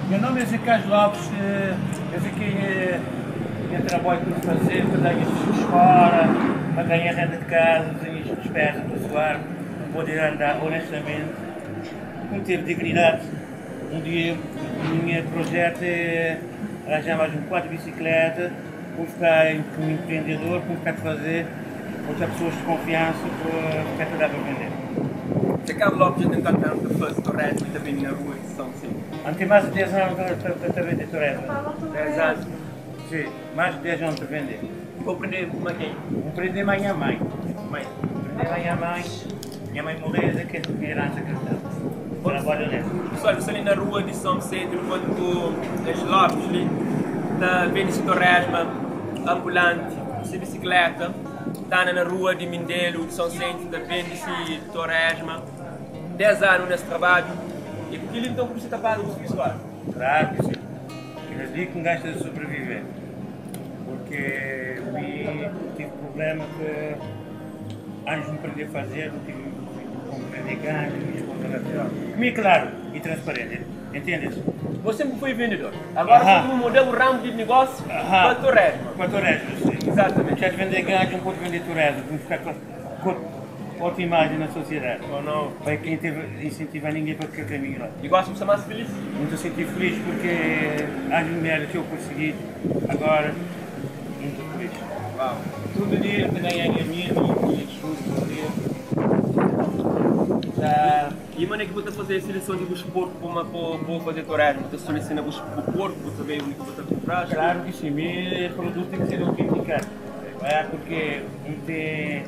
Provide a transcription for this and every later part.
Meu nome é Zé Carlos Lopes, eu fiquei em trabalho por fazer, para dar isto fora, para ganhar renda de casa, tenho isto despesa para suar, poder andar honestamente, com ter dignidade. Um dia o meu projeto é arranjar mais um 4 bicicleta, vou ficar como empreendedor, vou ficar a fazer, vou ter pessoas de confiança para ficar a dar para vender. Zé Carlos Lopes já tentou tanto fazer torresmo e também na rua de São Vicente. Tem mais de 10 anos para vender torresmo. 10 anos. Sim, mais de 10 anos para vender. Vou aprender como é que é. Vou aprender mãe a mãe. Minha mãe morreu, que é herança cristã. Trabalho nessa. Pessoal, você ali na rua de São Vicente, enquanto os Lopes ali, vende esse torresmo ambulante, essa bicicleta, está na rua de Mindelo, de São Vicente, vende esse torresmo. 10 anos nesse trabalho. E por que ele então precisa pagar o pessoal? Claro que sim. Eles dizem que gasta de sobreviver. Porque eu tive problema que antes de me aprender a fazer, eu tive como aprender ganho, comigo, claro, e transparente. Entendes? Você sempre foi vendedor. Agora você tem um modelo ramo de negócio para torresmo. Para torresmo, sim. Exatamente. Quer vender ganho, não pode vender torresmo. Vamos ficar com outra imagem na sociedade. Ou não? Para quem teve incentivar ninguém para aquele caminho lá. E gosta de ser mais feliz? Muito senti feliz porque as mulheres que eu consegui agora, muito feliz. Uau. Todo dia que ganhei a minha todo dia. Já... E mano, é que você fazer a seleção de os porcos para fazer torresmo? Você seleciona os porcos, você vê o que você comprar? Claro que sim, meu produto tem que ser autenticado. É porque não tem...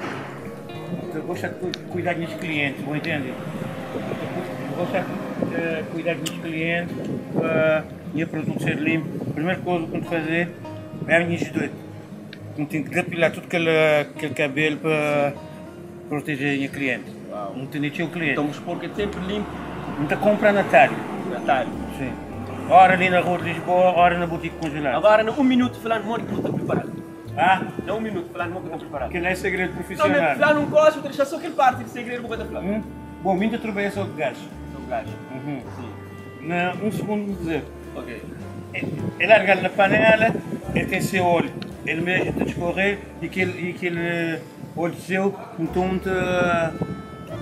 Eu gosto de cuidar dos meus clientes, vou entender? Eu gosto de cuidar dos meus clientes para o meu produto ser limpo. A primeira coisa que eu tenho que fazer é a minha história. Eu tenho que depilar todo aquele cabelo para proteger o meu cliente. Uau. Não tem o cliente. Então os porcos é sempre limpo. Não está comprando na talho. Natal. Sim. Ora ali na rua de Lisboa, ora na boutique congelada. Agora, num minuto, falando muito que não está preparado. Ah? Não, um minuto, falando muito que não está preparado. Que não é segredo Não, profissional. mas falar num gosto, vou deixar só aquele parte de segredo para você falar. Bom, ainda trabalhei só de gás. Não gajo. Sim. Um segundo vou dizer. Ok. Ele larga na panela, ele tem seu óleo. Ele mesmo está a escorrer e aquele óleo seu, então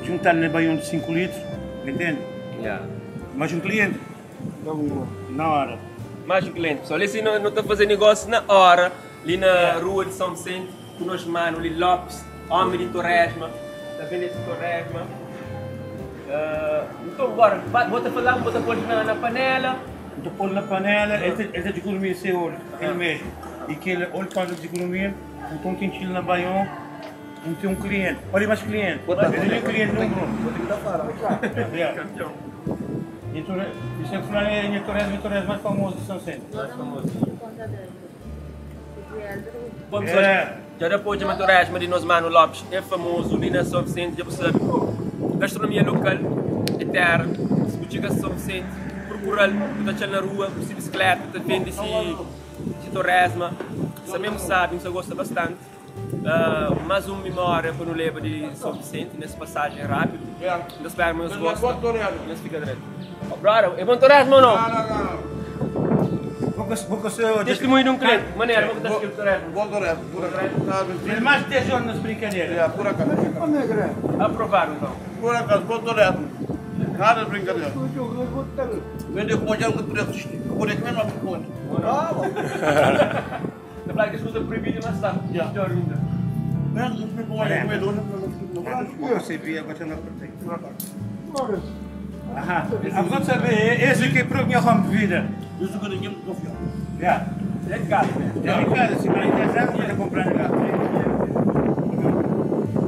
juntar na banho de 5 litros, entende? Yeah. Mas um cliente, na hora. Mais um cliente, pessoal. Esse não está fazendo negócio na hora, ali na rua de São Vicente, com nós mano, ali Lopes, homem de torresmo, está vendo esse torresmo. Então, agora, bota falar, bota pôr na panela. Então pôr na panela, ele está de economia seu óleo, ele mesmo. E aquele óleo que faz de economia, então tem que ir na banho, não tem um cliente. Olha mais cliente, ele é um cliente número 1. Vou ter que dar para. Campeão. Então, isso é que falar é a torresmo mais famoso de São Vicente. Mais famoso. Bom, É. pessoal, já depois de uma torresmo de nós mano Lopes, é famoso ali na São Vicente, já percebe. Gastronomia local, é terra, se botica São Vicente, procura-lo, está na rua, com bicicleta, está vendo esse torresmo, você mesmo sabe, você gosta bastante. Mais uma memória quando leva de São Vicente, nessa passagem rápida. Ainda espero que vocês gostam. Nós fica direto. Oh, brother, é bom torresmo ou não? Testemunho de um cliente. Maneira, vou dar aquele torresmo. Bom torresmo, por acaso. Ele mais de 10 anos nas brincadeiras. É, por acaso. Aprovaram então. Por acaso, bom torresmo. Nada de brincadeira. Vender com dinheiro que podia assistir. Podia comer uma piconha. Na placa que usa proibido, mas está. Melhor ainda. Não piconha, comedor, não Eu sabia, agora não apertei. Aham. Agora saber, esse aqui é para a minha ramo de vida. Isso que ninguém me confia. Já. É de casa, né? Já em casa, se vai em casa, não vai comprar nada.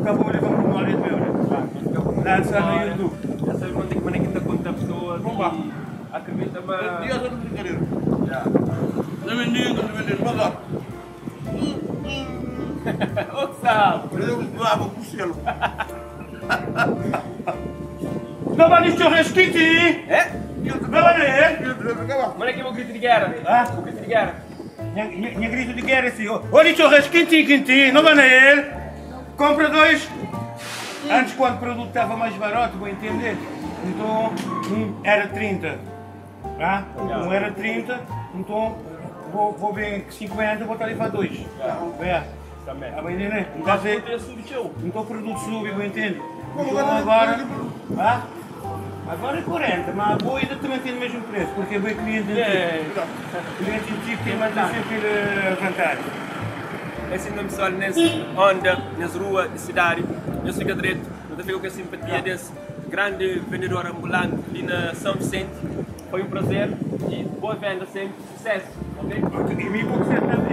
Acabou de levar um marido meu. Lança no YouTube. Já sabe quanto é que maneira que está contando a pessoa. Vamos lá. Acredita, mas. Dia de brincadeira. Já. Não vendendo, mas lá. Ô, que sabe? Eu lavo com o selo. Não vai lhe chorar esquiti! É? Não vai ler! Mano, aqui é o grito de guerra. Ah? O grito de guerra. Minha grito de guerra assim, olha churras quentinho, não vai ler! Compra 2! Antes quando o produto estava mais barato, vou entender. Então, era 30. Ah, não era 30, então vou ver 50, vou estar ali para 2. É. Também. Ah, vai entender? Mas o preço subiu. Então o produto subiu, vai entender? Então agora. Ah? Agora é 40, mas a boa ainda também tem o mesmo preço, porque é bem cliente antigo. Cliente antigo tem mais sempre vantagem. Esse nome só nesse onda, nas ruas da cidade. Eu fico direito, eu fico com a simpatia desse grande vendedor ambulante ali na São Vicente. Foi um prazer e boa venda sempre, sucesso, ok? E me pode ser também.